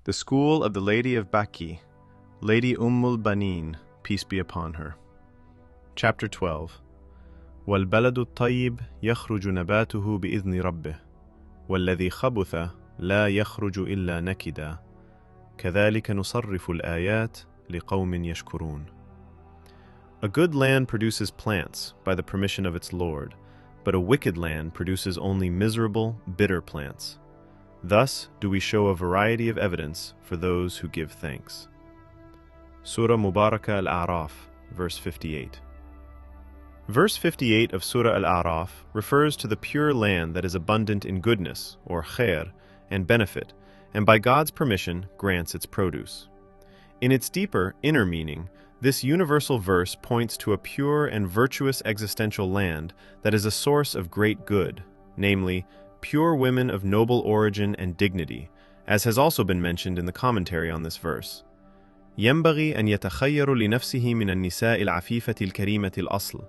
The School of the Lady of Baqi, Lady al-Banin, peace be upon her. Chapter 12. والبلد الطيب يخرج نباته بإذن ربه والذي خبث لا يخرج إلا نكدا كذلك نصرف الآيات لقوم يشكرون. A good land produces plants by the permission of its Lord, but a wicked land produces only miserable, bitter plants. Thus do we show a variety of evidence for those who give thanks. Surah Mubarakah al-A'raf, verse 58. Verse 58 of Surah al-A'raf refers to the pure land that is abundant in goodness, or khair, and benefit, and by God's permission grants its produce. In its deeper, inner meaning, this universal verse points to a pure and virtuous existential land that is a source of great good, namely, pure women of noble origin and dignity, as has also been mentioned in the commentary on this verse. ينبغي أن يتخير لنفسه من النساء العفيفة الكريمة الأصل،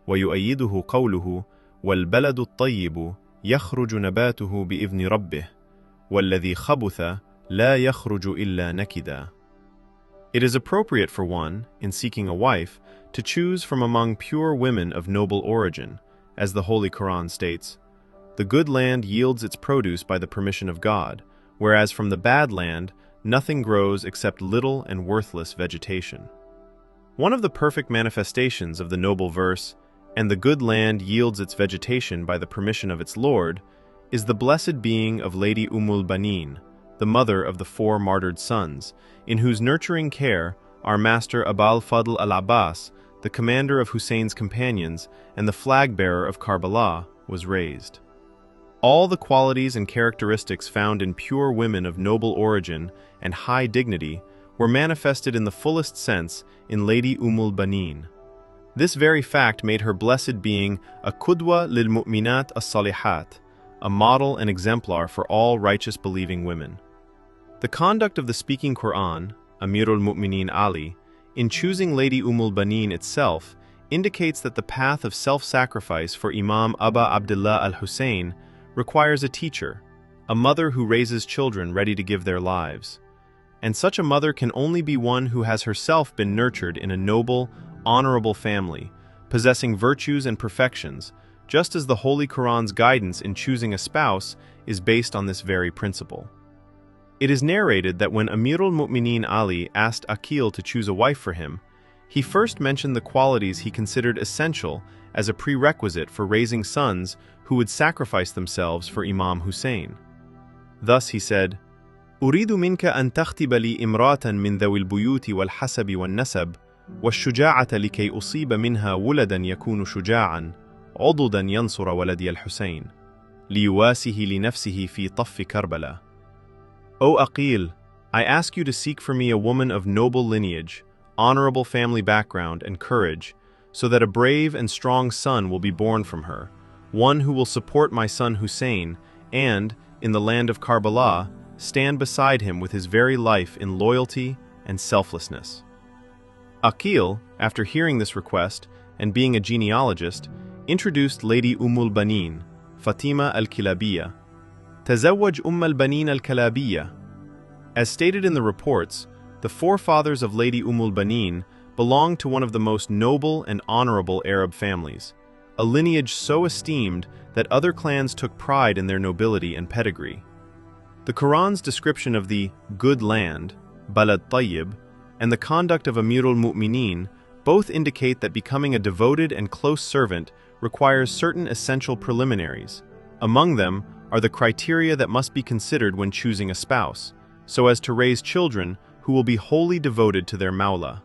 ويؤيده قوله والبلد الطيب يخرج نباته بإذن ربه والذي خبث لا يخرج إلا نكدا. It is appropriate for one, in seeking a wife, to choose from among pure women of noble origin, as the Holy Quran states, "The good land yields its produce by the permission of God, whereas from the bad land nothing grows except little and worthless vegetation." One of the perfect manifestations of the noble verse, "And the good land yields its vegetation by the permission of its Lord," is the blessed being of Lady al-Banin, the mother of the 4 martyred sons, in whose nurturing care our master Abul Fadl al-Abbas, the commander of Hussein's companions and the flag-bearer of Karbala, was raised. All the qualities and characteristics found in pure women of noble origin and high dignity were manifested in the fullest sense in Lady al-Banin. This very fact made her blessed being a qudwa lil-mu'minat as-salihat, a model and exemplar for all righteous believing women. The conduct of the speaking Quran, Amir al-Mu'minin Ali, in choosing Lady al-Banin itself, indicates that the path of self-sacrifice for Imam Aba Abdullah al-Hussein requires a teacher, a mother who raises children ready to give their lives. And such a mother can only be one who has herself been nurtured in a noble, honorable family, possessing virtues and perfections, just as the Holy Quran's guidance in choosing a spouse is based on this very principle. It is narrated that when Amir al-Mu'minin Ali asked Aqil to choose a wife for him, he first mentioned the qualities he considered essential as a prerequisite for raising sons who would sacrifice themselves for Imam Hussein. Thus he said, أريد منك أن تختب لي امرأة من ذوي البيوت والحسب والنسب والشجاعة لكي أصيب منها ولدا يكون شجاعا عضدا ينصر ولدي الحسين ليواسه لنفسه في طف كربلاء. O Aqil, I ask you to seek for me a woman of noble lineage, honorable family background, and courage, so that a brave and strong son will be born from her, one who will support my son Hussein and, in the land of Karbala, stand beside him with his very life in loyalty and selflessness. Aqil, after hearing this request and being a genealogist, introduced Lady al-Banin, Fatima al-Kilabiyya. تزوج al-Banin al-Kilabiyya. As stated in the reports, the forefathers of Lady al-Banin belonged to one of the most noble and honorable Arab families, a lineage so esteemed that other clans took pride in their nobility and pedigree. The Quran's description of the good land, balad tayyib, and the conduct of Amir al-Mu'minin both indicate that becoming a devoted and close servant requires certain essential preliminaries. Among them are the criteria that must be considered when choosing a spouse, so as to raise children who will be wholly devoted to their Mawla.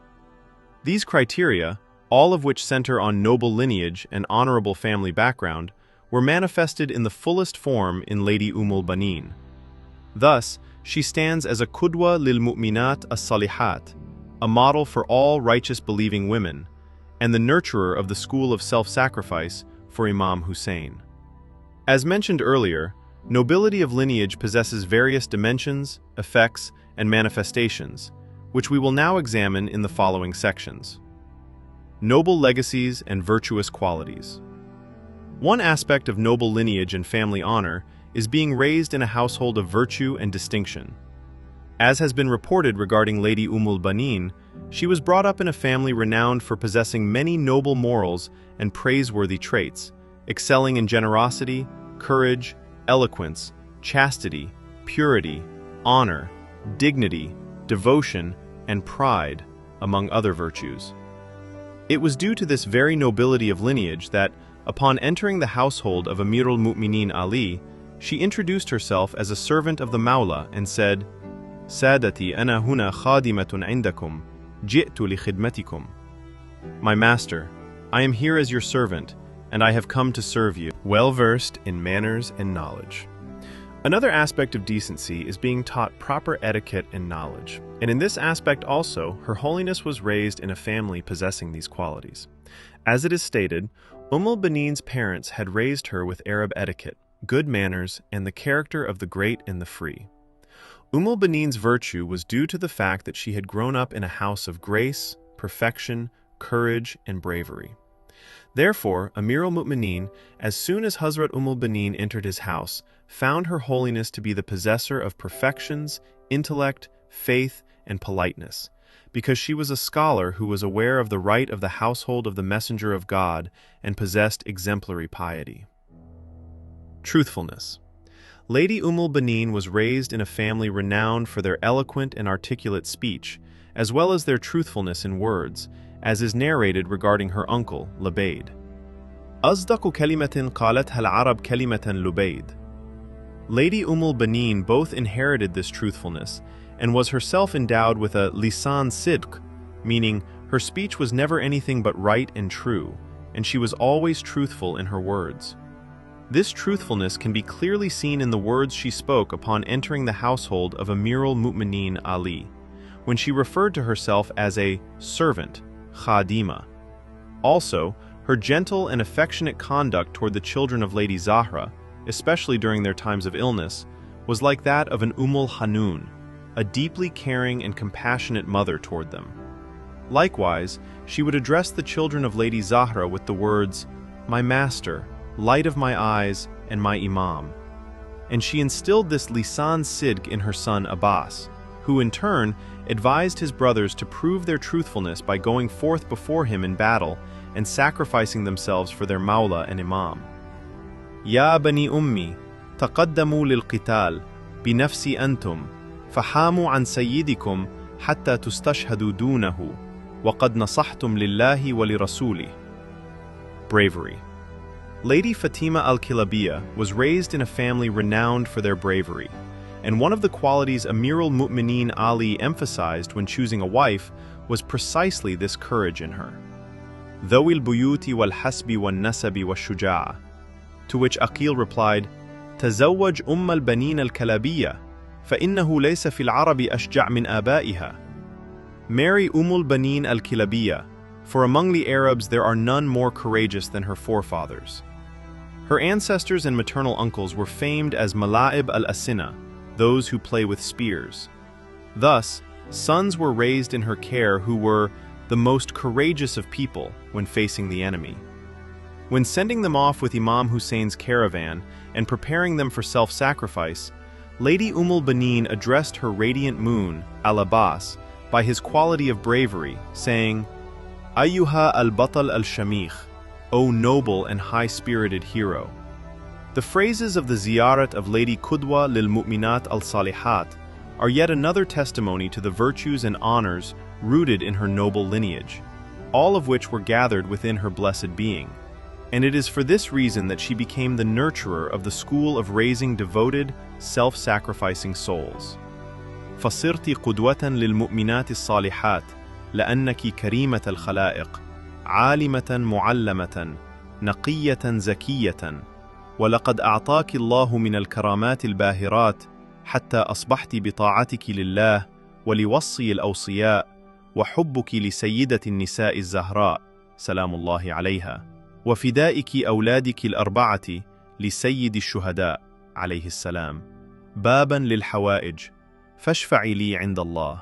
These criteria, all of which center on noble lineage and honorable family background, were manifested in the fullest form in Lady al-Banin. Thus, she stands as a qudwa lil-mu'minat as-salihat, a model for all righteous believing women, and the nurturer of the school of self-sacrifice for Imam Hussein. As mentioned earlier, nobility of lineage possesses various dimensions, effects, and manifestations, which we will now examine in the following sections. Noble legacies and virtuous qualities. One aspect of noble lineage and family honor is being raised in a household of virtue and distinction. As has been reported regarding Lady al-Banin, she was brought up in a family renowned for possessing many noble morals and praiseworthy traits, excelling in generosity, courage, eloquence, chastity, purity, honor, dignity, devotion, and pride, among other virtues. It was due to this very nobility of lineage that, upon entering the household of Amir al-Mu'minin Ali, she introduced herself as a servant of the Mawla and said, "Sadati ana huna khadimatun indakum, ji'tu li khidmatikum." My master, I am here as your servant, and I have come to serve you. Well versed in manners and knowledge. Another aspect of decency is being taught proper etiquette and knowledge, and in this aspect also, Her Holiness was raised in a family possessing these qualities. As it is stated, al-Banin's parents had raised her with Arab etiquette, good manners, and the character of the great and the free. al-Banin's virtue was due to the fact that she had grown up in a house of grace, perfection, courage, and bravery. Therefore, Amir al-Mu'minin, as soon as Hazrat al-Banin entered his house, found Her Holiness to be the possessor of perfections, intellect, faith, and politeness, because she was a scholar who was aware of the right of the household of the Messenger of God and possessed exemplary piety. Truthfulness. Lady al-Banin was raised in a family renowned for their eloquent and articulate speech, as well as their truthfulness in words, as is narrated regarding her uncle, Lubayd. أصدق كلمة قالتها العرب كلمة لبيد. Lady al-Banin both inherited this truthfulness and was herself endowed with a lisan sidq, meaning her speech was never anything but right and true, and she was always truthful in her words. This truthfulness can be clearly seen in the words she spoke upon entering the household of Amir al-Mu'minin Ali, when she referred to herself as a servant, khadima. Also, her gentle and affectionate conduct toward the children of Lady Zahra, especially during their times of illness, was like that of an al-Hanun, a deeply caring and compassionate mother toward them. Likewise, she would address the children of Lady Zahra with the words, "My master, light of my eyes, and my imam." And she instilled this lisan sidq in her son Abbas, who in turn advised his brothers to prove their truthfulness by going forth before him in battle and sacrificing themselves for their mawla and imam. "Ya bani ummi, taqaddamu lil-qital, binafsi antum, fahamu an sayyidikum hatta tustashhadu dunahu, wa qad nasahtum lillahi wa li rasulih." Bravery. Lady Fatima al-Kilabiyya was raised in a family renowned for their bravery, and one of the qualities Amir al-Mu'minin Ali emphasized when choosing a wife was precisely this courage in her. "Dhawi al-buyuti wal-hasbi wal-nasabi wal-shuja'a," to which Aqil replied, "Tazawwaj al-Banin al-Kalabiyya, فإنه ليس في العرب أشجع من آبائها." Marry al-Banin al-Kilabiyya, for among the Arabs there are none more courageous than her forefathers. Her ancestors and maternal uncles were famed as Mala'ib al-Asina, those who play with spears. Thus, sons were raised in her care who were the most courageous of people when facing the enemy. When sending them off with Imam Hussein's caravan and preparing them for self-sacrifice, Lady al-Banin addressed her radiant moon, al-Abbas, by his quality of bravery, saying, "Ayyuha al-Batal al-Shamikh, O noble and high-spirited hero." The phrases of the ziyarat of Lady Qudwa lil-Mu'minat al-Salihat are yet another testimony to the virtues and honors rooted in her noble lineage, all of which were gathered within her blessed being. And it is for this reason that she became the nurturer of the school of raising devoted, self-sacrificing souls. فصرت قدوة للمؤمنات الصالحات لأنك كريمة الخلائق عالمة معلمة نقية زكية ولقد أعطاك الله من الكرامات الباهرات حتى أصبحت بطاعتك لله ولوصي الأوصياء وحبك لسيدة النساء الزهراء سلام الله عليها وفدائك أولادك الأربعة لسيد الشهداء عليه السلام بابا للحوائج فاشفعي لي عند الله.